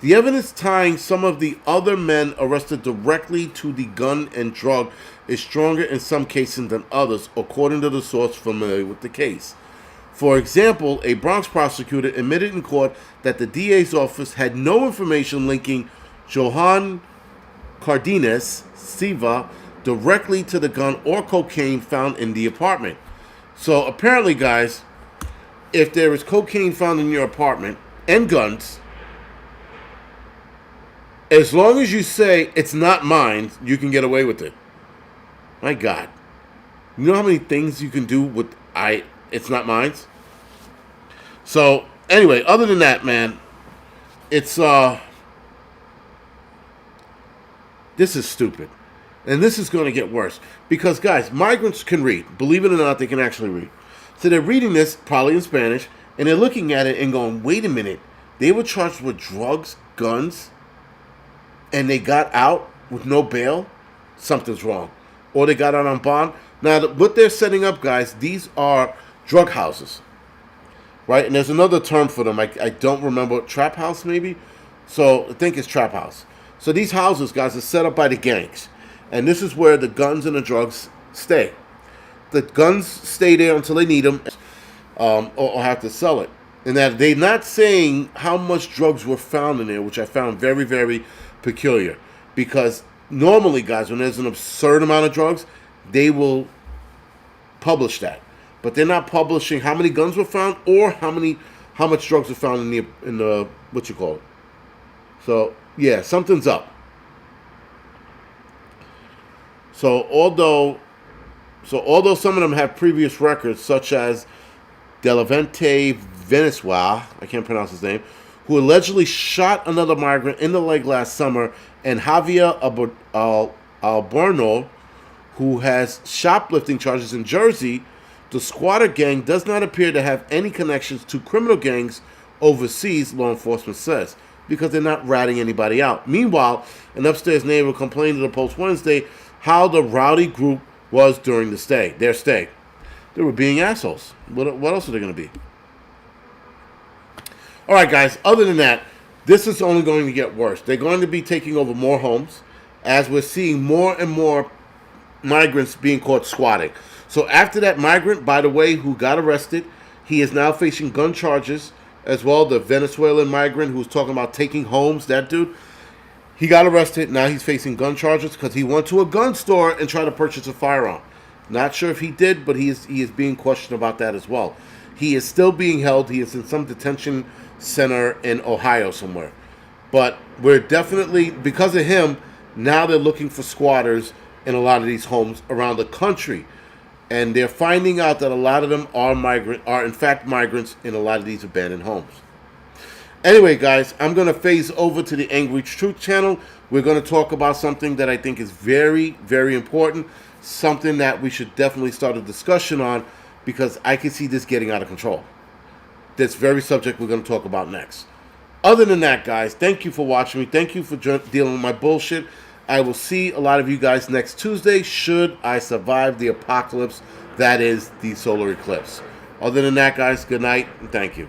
The evidence tying some of the other men arrested directly to the gun and drug is stronger in some cases than others, according to the source familiar with the case. For example, a Bronx prosecutor admitted in court that the DA's office had no information linking Johan Cardenas Siva directly to the gun or cocaine found in the apartment. So apparently, guys, if there is cocaine found in your apartment and guns, as long as you say it's not mine, you can get away with it. My God. You know how many things you can do with it's not mine? So, anyway, other than that, man, it's this is stupid. And this is going to get worse. Because, guys, migrants can read. Believe it or not, they can actually read. So they're reading this, probably in Spanish, and they're looking at it and going, wait a minute. They were charged with drugs, guns, and they got out with no bail? Something's wrong. Or they got out on bond. Now, what they're setting up, guys, these are drug houses. Right? And there's another term for them. I don't remember. Trap house, maybe? So, I think it's trap house. So, these houses, guys, are set up by the gangs. And this is where the guns and the drugs stay. The guns stay there until they need them or have to sell it. And that they're not saying how much drugs were found in there, which I found very, very peculiar. Because normally, guys, when there's an absurd amount of drugs, they will publish that, but they're not publishing how many guns were found or how much drugs were found in the what you call it. So yeah, something's up. So although some of them have previous records, such as Delavente Venezuela, I can't pronounce his name, who allegedly shot another migrant in the leg last summer, and Javier Alborno, who has shoplifting charges in Jersey, the squatter gang does not appear to have any connections to criminal gangs overseas, law enforcement says, because they're not ratting anybody out. Meanwhile, an upstairs neighbor complained to the Post Wednesday how the rowdy group was during their stay. They were being assholes. What else are they going to be? All right, guys, other than that, this is only going to get worse. They're going to be taking over more homes as we're seeing more and more migrants being caught squatting. So after that migrant, by the way, who got arrested, he is now facing gun charges as well. The Venezuelan migrant who was talking about taking homes, that dude, he got arrested. Now he's facing gun charges because he went to a gun store and tried to purchase a firearm. Not sure if he did, but he is being questioned about that as well. He is still being held. He is in some detention center in Ohio somewhere. But we're definitely, because of him, now they're looking for squatters in a lot of these homes around the country. And they're finding out that a lot of them are in fact migrants in a lot of these abandoned homes. Anyway, guys, I'm going to phase over to the Angry Truth channel. We're going to talk about something that I think is very, very important. Something that we should definitely start a discussion on, because I can see this getting out of control. This very subject we're going to talk about next. Other than that, guys, thank you for watching me. Thank you for dealing with my bullshit. I will see a lot of you guys next Tuesday, should I survive the apocalypse that is the solar eclipse. Other than that, guys, good night and thank you.